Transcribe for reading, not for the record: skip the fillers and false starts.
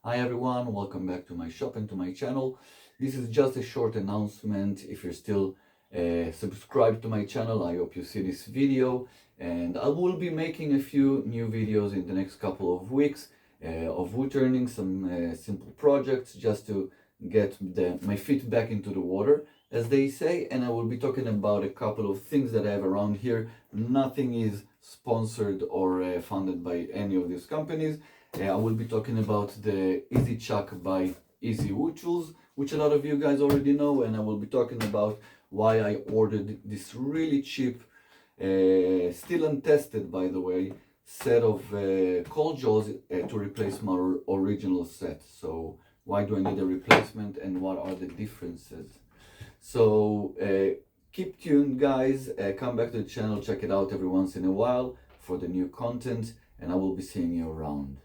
Hi everyone, welcome back to my shop and to my channel. This is just a short announcement. If you're still subscribed to my channel, I hope you see this video, and I will be making a few new videos in the next couple of weeks of woodturning, some simple projects just to get my feet back into the water, as they say. And I will be talking about a couple of things that I have around here. Nothing is sponsored or funded by any of these companies. I will be talking about the Easy Chuck by Easy Wood Tools, which a lot of you guys already know, and I will be talking about why I ordered this really cheap, still untested by the way, set of cold jaws to replace my original set. So why do I need a replacement and what are the differences? So keep tuned guys, come back to the channel, check it out every once in a while for the new content, and I will be seeing you around.